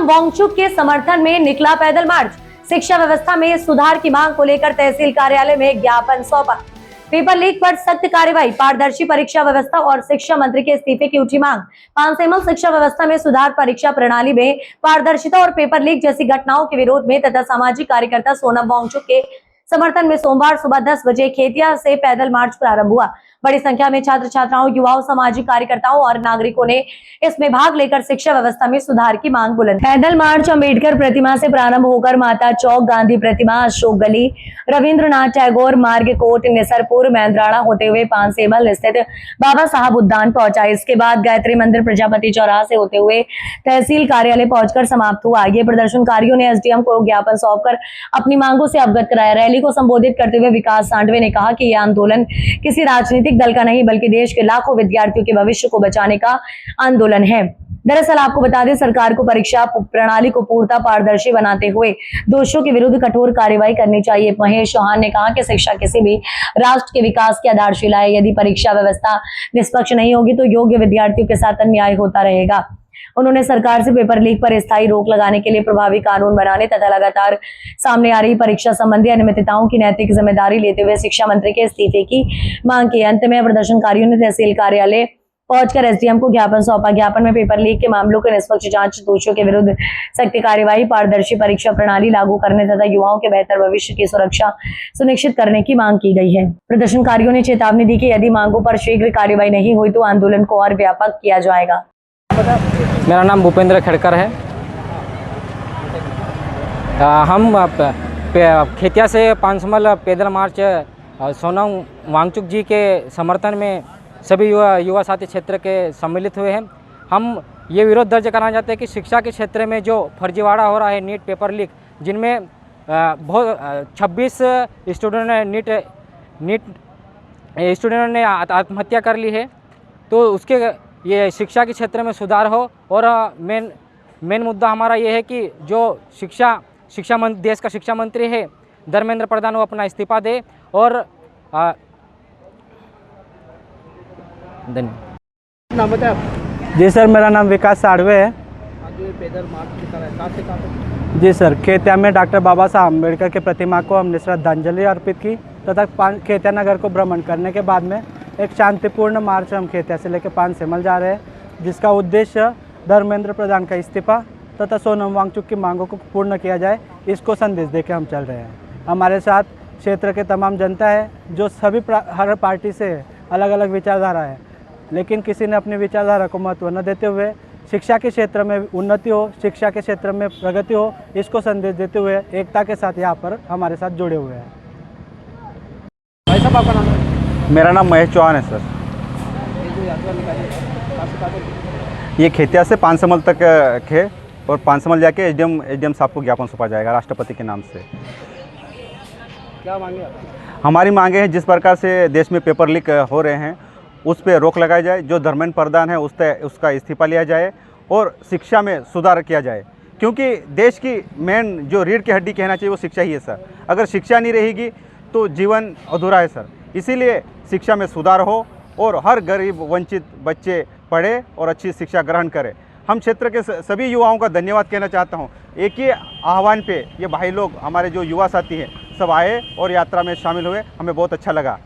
वांगचुक के समर्थन में निकला पैदल मार्च। शिक्षा व्यवस्था में सुधार की मांग को लेकर तहसील कार्यालय में ज्ञापन सौंपा। पेपर लीक पर सख्त कार्रवाई, पारदर्शी परीक्षा व्यवस्था और शिक्षा मंत्री के इस्तीफे की उठी मांग। पानसेमल शिक्षा व्यवस्था में सुधार, परीक्षा प्रणाली में पारदर्शिता और पेपर लीक जैसी घटनाओं के विरोध में तथा सामाजिक कार्यकर्ता सोनम वांगचुक के समर्थन में सोमवार सुबह 10 बजे खेतिया से पैदल मार्च प्रारंभ हुआ। बड़ी संख्या में छात्र छात्राओं, युवाओं, सामाजिक कार्यकर्ताओं और नागरिकों ने इसमें भाग लेकर शिक्षा व्यवस्था में सुधार की मांग बुलंद। पैदल मार्च अम्बेडकर प्रतिमा से प्रारंभ होकर माता चौक, गांधी प्रतिमा, अशोक गली, रविंद्रनाथ टैगोर मार्ग, कोट, निसरपुर, मेंद्राड़ा होते हुए पानसेमल स्थित बाबा साहब उद्यान पहुंचा। इसके बाद गायत्री मंदिर, प्रजापति चौराहा से होते हुए तहसील कार्यालय पहुंचकर समाप्त हुआ। ये प्रदर्शनकारियों ने एसडीएम को ज्ञापन सौंपकर अपनी मांगों से अवगत कराया। रैली को संबोधित करते हुए विकास सांडवे ने कहा कि यह आंदोलन किसी राजनीतिक दल का नहीं बल्कि देश के लाखों विद्यार्थियों के भविष्य को बचाने का आंदोलन है। दरअसल आपको बता दें, सरकार को परीक्षा प्रणाली को पूर्णतः पारदर्शी बनाते हुए दोषियों के विरुद्ध कठोर कार्रवाई करनी चाहिए। महेश चौहान ने कहा कि शिक्षा किसी भी राष्ट्र के विकास की आधारशिला है। यदि परीक्षा व्यवस्था निष्पक्ष नहीं होगी तो योग्य विद्यार्थियों के साथ अन्याय होता रहेगा। उन्होंने सरकार से पेपर लीक पर स्थायी रोक लगाने के लिए प्रभावी कानून बनाने तथा लगातार सामने आ रही परीक्षा संबंधी अनियमितताओं की नैतिक जिम्मेदारी लेते हुए शिक्षा मंत्री के इस्तीफे की मांग की। अंत में प्रदर्शनकारियों ने तहसील कार्यालय पहुंचकर एसडीएम को ज्ञापन सौंपा। ज्ञापन में पेपर लीक के मामलों की निष्पक्ष जांच, दोषियों के विरुद्ध सख्त कार्रवाई, पारदर्शी परीक्षा प्रणाली लागू करने तथा युवाओं के बेहतर भविष्य की सुरक्षा सुनिश्चित करने की मांग की गई है। प्रदर्शनकारियों ने चेतावनी दी कि यदि मांगों पर शीघ्र कार्रवाई नहीं हुई तो आंदोलन को और व्यापक किया जाएगा। मेरा नाम भूपेंद्र खड़कर है। हम खेतिया से पानसेमल पैदल मार्च सोनम वांगचुक जी के समर्थन में सभी युवा साथी क्षेत्र के सम्मिलित हुए हैं। हम ये विरोध दर्ज कराना चाहते हैं कि शिक्षा के क्षेत्र में जो फर्जीवाड़ा हो रहा है, नीट पेपर लीक, जिनमें बहुत 26 स्टूडेंटों ने आत्महत्या कर ली है, तो उसके ये शिक्षा के क्षेत्र में सुधार हो। और मेन मुद्दा हमारा ये है कि जो देश का शिक्षा मंत्री है धर्मेंद्र प्रधान, वो अपना इस्तीफा दे। और धन्यवाद। नाम बताए आप? जी सर, मेरा नाम विकास सांडवे है। पैदल मार्च निकाला है, कहाँ से कहाँ तक? जी सर, खेतिया में डॉक्टर बाबा साहब अम्बेडकर की प्रतिमा को हमने श्रद्धांजलि अर्पित की तथा खेतिया नगर को भ्रमण करने के बाद में एक शांतिपूर्ण मार्च हम खेतिया से लेकर पानसेमल जा रहे हैं, जिसका उद्देश्य धर्मेंद्र प्रधान का इस्तीफा तथा सोनम वांगचुक की मांगों को पूर्ण किया जाए, इसको संदेश देकर हम चल रहे हैं। हमारे साथ क्षेत्र के तमाम जनता है जो सभी हर पार्टी से अलग अलग विचारधारा है, लेकिन किसी ने अपनी विचारधारा को महत्व न देते हुए शिक्षा के क्षेत्र में उन्नति हो, शिक्षा के क्षेत्र में प्रगति हो, इसको संदेश देते हुए एकता के साथ यहाँ पर हमारे साथ जुड़े हुए हैं। भाई साहब, आपका नाम है? मेरा नाम महेश चौहान है सर। ये जो यात्रा निकाली है, कहाँ से कहाँ तक? ये खेतिया से पानसेमल तक है और पानसेमल जाके एसडीएम साहब को ज्ञापन सौंपा जाएगा राष्ट्रपति के नाम से। क्या मांगे आप? हमारी मांगे हैं, जिस प्रकार से देश में पेपर लीक हो रहे हैं उस पर रोक लगाई जाए, जो धर्मेंद्र प्रधान है उसका इस्तीफा लिया जाए और शिक्षा में सुधार किया जाए, क्योंकि देश की मेन जो रीढ़ की हड्डी कहना चाहिए वो शिक्षा ही है सर। अगर शिक्षा नहीं रहेगी तो जीवन अधूरा है सर। इसीलिए शिक्षा में सुधार हो और हर गरीब वंचित बच्चे पढ़े और अच्छी शिक्षा ग्रहण करें। हम क्षेत्र के सभी युवाओं का धन्यवाद कहना चाहता हूं। एक ही आह्वान पे ये भाई लोग, हमारे जो युवा साथी हैं, सब आए और यात्रा में शामिल हुए, हमें बहुत अच्छा लगा।